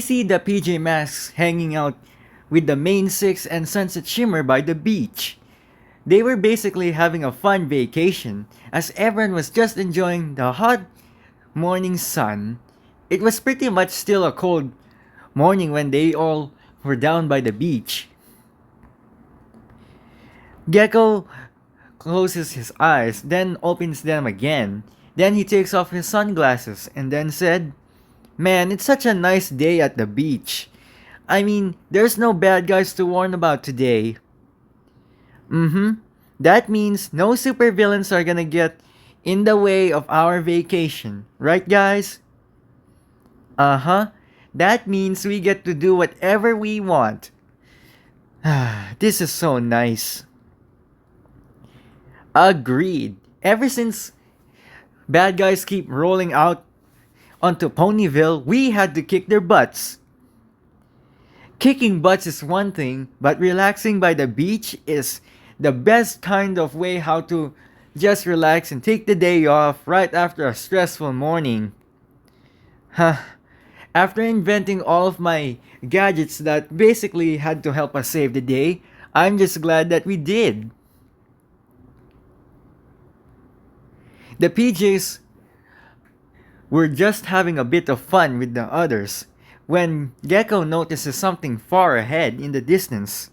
See the PJ Masks hanging out with the main six and Sunset Shimmer by the beach. They were basically having a fun vacation as everyone was just enjoying the hot morning sun. It was pretty much still a cold morning when they all were down by the beach. Gecko closes his eyes, then opens them again. Then he takes off his sunglasses and then said, "Man, it's such a nice day at the beach. I mean, there's no bad guys to warn about today." Mm-hmm. That means no supervillains are gonna get in the way of our vacation. Right, guys? Uh-huh. That means we get to do whatever we want. This is so nice. Agreed. Ever since bad guys keep rolling out onto Ponyville, we had to kick their butts. Kicking butts is one thing, but relaxing by the beach is the best kind of way how to just relax and take the day off right after a stressful morning. Huh. After inventing all of my gadgets that basically had to help us save the day, I'm just glad that we did. The PJs were just having a bit of fun with the others when Gecko notices something far ahead in the distance.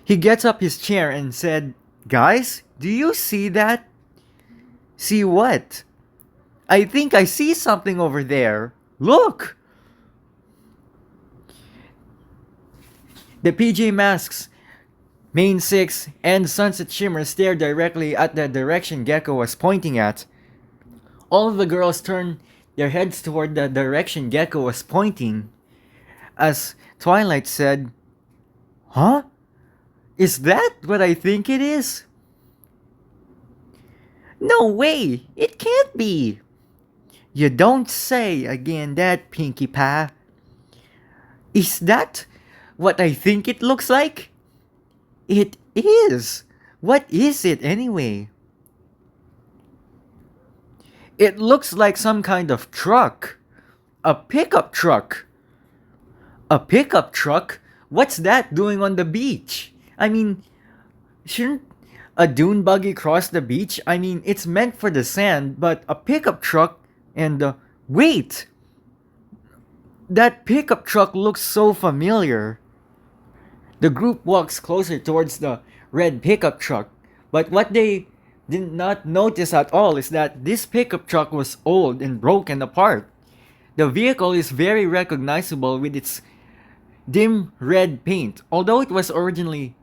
He gets up his chair and said, "Guys, do you see that?" "See what?" "I think I see something over there. Look!" The PJ Masks, Main Six, and Sunset Shimmer stared directly at the direction Gecko was pointing at. All of the girls turned their heads toward the direction Gecko was pointing. As Twilight said, "Huh? Is that what I think it is?" "No way! It can't be!" "You don't say," again that Pinkie Pie. "Is that what I think it looks like?" "It is. What is it anyway?" "It looks like some kind of truck. A pickup truck." "A pickup truck? What's that doing on the beach? I mean, shouldn't a dune buggy cross the beach? I mean, it's meant for the sand, but a pickup truck and wait! That pickup truck looks so familiar." The group walks closer towards the red pickup truck, but what they did not notice at all is that this pickup truck was old and broken apart. The vehicle is very recognizable with its dim red paint, although it was originally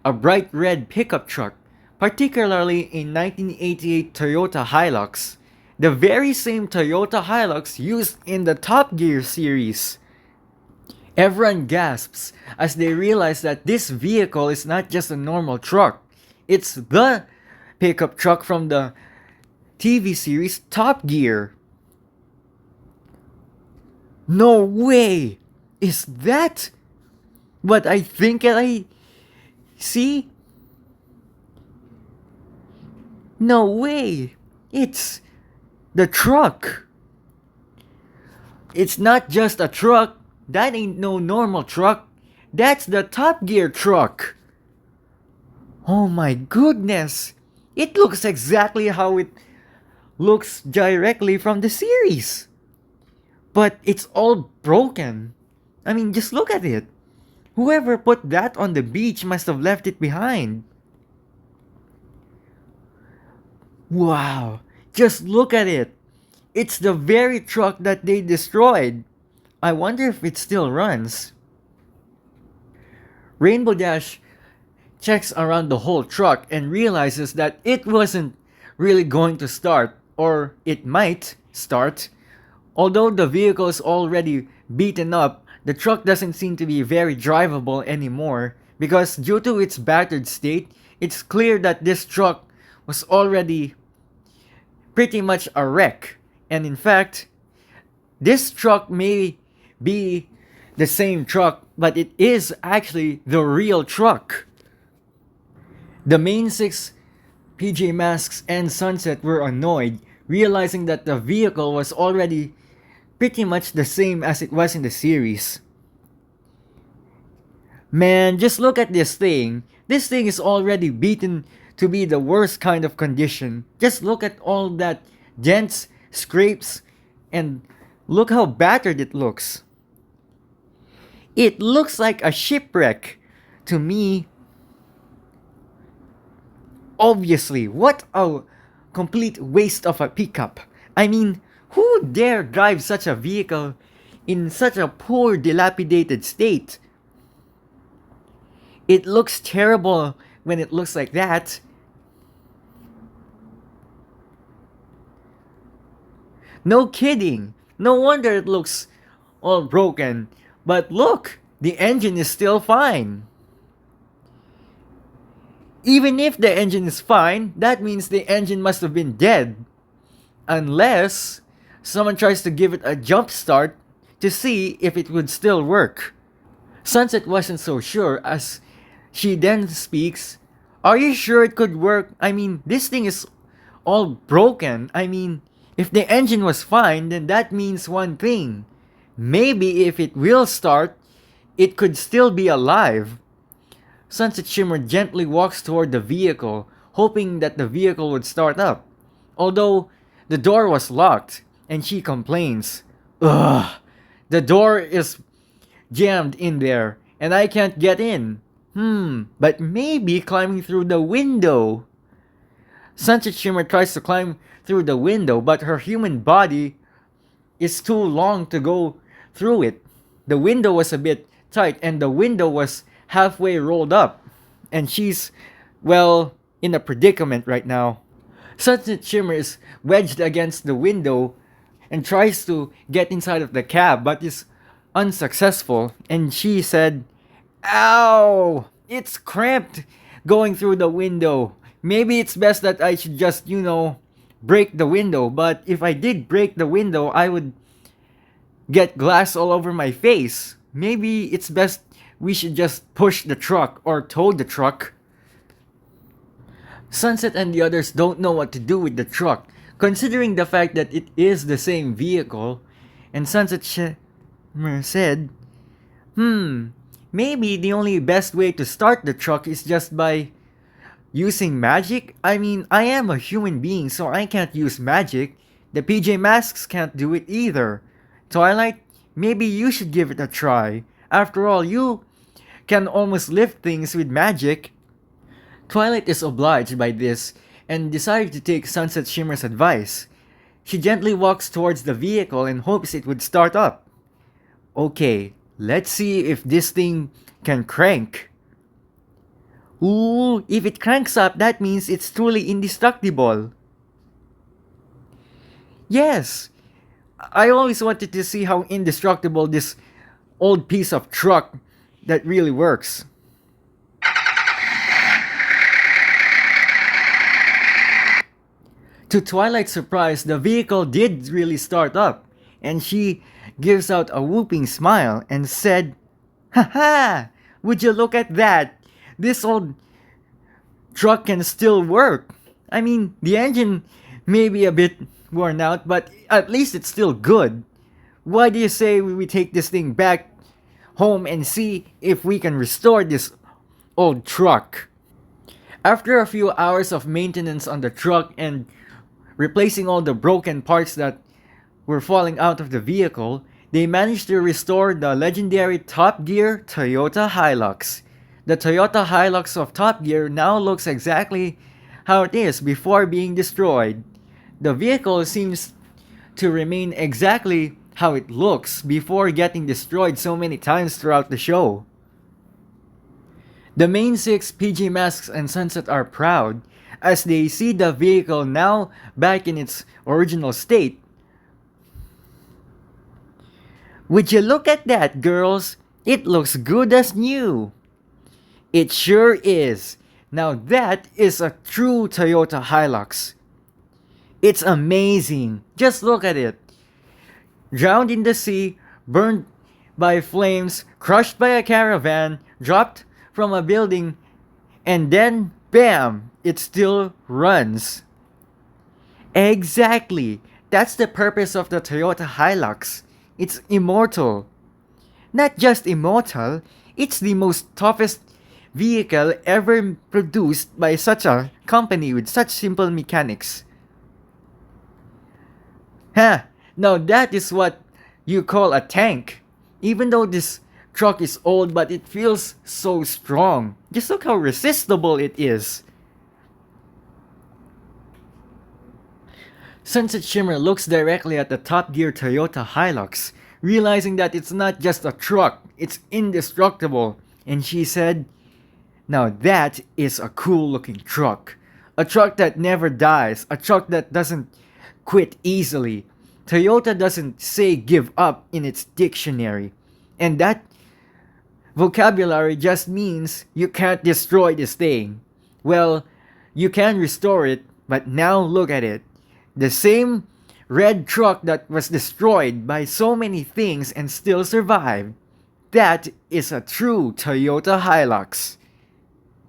a bright red pickup truck, particularly a 1988 Toyota Hilux, the very same Toyota Hilux used in the Top Gear series. Everyone gasps as they realize that this vehicle is not just a normal truck. It's the pickup truck from the TV series Top Gear. "No way! Is that what I think I see?" "No way! It's the truck." "It's not just a truck. That ain't no normal truck. That's the Top Gear truck." "Oh my goodness! It looks exactly how it looks directly from the series. But it's all broken. I mean, just look at it. Whoever put that on the beach must have left it behind." "Wow, just look at it. It's the very truck that they destroyed. I wonder if it still runs." Rainbow Dash checks around the whole truck and realizes that it wasn't really going to start, or it might start. Although the vehicle is already beaten up, the truck doesn't seem to be very drivable anymore because due to its battered state, it's clear that this truck was already pretty much a wreck. And in fact, this truck may be the same truck, but it is actually the real truck. The main six, PJ Masks and Sunset, were annoyed, realizing that the vehicle was already Pretty much the same as it was in the series. Man, just look at this thing. This thing is already beaten to be the worst kind of condition. Just look at all that dents, scrapes, and look how battered it looks. It looks like a shipwreck to me. Obviously, what a complete waste of a pickup. I mean, who dare drive such a vehicle in such a poor, dilapidated state? It looks terrible when it looks like that. No kidding. No wonder it looks all broken. But look, the engine is still fine. Even if the engine is fine, that means the engine must have been dead. Unless someone tries to give it a jump start to see if it would still work. Sunset wasn't so sure as she then speaks, "Are you sure it could work? I mean, this thing is all broken. I mean, if the engine was fine, then that means one thing. Maybe if it will start, it could still be alive." Sunset Shimmer gently walks toward the vehicle, hoping that the vehicle would start up. Although the door was locked, and she complains, "Ugh, the door is jammed in there, and I can't get in. But maybe climbing through the window." Sunset Shimmer tries to climb through the window, but her human body is too long to go through it. The window was a bit tight, and the window was halfway rolled up, and she's, well, in a predicament right now. Sunset Shimmer is wedged against the window and tries to get inside of the cab, but is unsuccessful, and she said, "Ow! It's cramped going through the window. Maybe it's best that I should just, break the window. But if I did break the window, I would get glass all over my face. Maybe it's best we should just push the truck or tow the truck." Sunset and the others don't know what to do with the truck, considering the fact that it is the same vehicle, and Sunset Shimmer said, maybe the only best way to start the truck is just by using magic? I mean, I am a human being, so I can't use magic. The PJ Masks can't do it either. Twilight, maybe you should give it a try. After all, you can almost lift things with magic. Twilight is obliged by this and decided to take Sunset Shimmer's advice. She gently walks towards the vehicle and hopes it would start up. Okay, let's see if this thing can crank. Ooh, if it cranks up, that means it's truly indestructible. Yes, I always wanted to see how indestructible this old piece of truck that really works. To Twilight's surprise, the vehicle did really start up, and she gives out a whooping smile and said, "Haha! Would you look at that? This old truck can still work. I mean, the engine may be a bit worn out, but at least it's still good. Why do you say we take this thing back home and see if we can restore this old truck?" After a few hours of maintenance on the truck and replacing all the broken parts that were falling out of the vehicle, they managed to restore the legendary Top Gear Toyota Hilux. The Toyota Hilux of Top Gear now looks exactly how it is before being destroyed. The vehicle seems to remain exactly how it looks before getting destroyed so many times throughout the show. The main six, PJ Masks and Sunset, are proud as they see the vehicle now back in its original state. "Would you look at that, girls? It looks good as new." "It sure is. Now that is a true Toyota Hilux. It's amazing. Just look at it. Drowned in the sea, burned by flames, crushed by a caravan, dropped from a building, and then, bam, it still runs." Exactly. That's the purpose of the Toyota Hilux. It's immortal. Not just immortal, it's the most toughest vehicle ever produced by such a company with such simple mechanics. Huh, now that is what you call a tank. Even though this truck is old, but it feels so strong. Just look how resistible it is. Sunset Shimmer looks directly at the Top Gear Toyota Hilux, realizing that it's not just a truck, it's indestructible. And she said, "Now that is a cool looking truck. A truck that never dies, a truck that doesn't quit easily. Toyota doesn't say give up in its dictionary. And that vocabulary just means you can't destroy this thing. Well, you can restore it, but now look at it. The same red truck that was destroyed by so many things and still survived. That is a true Toyota Hilux."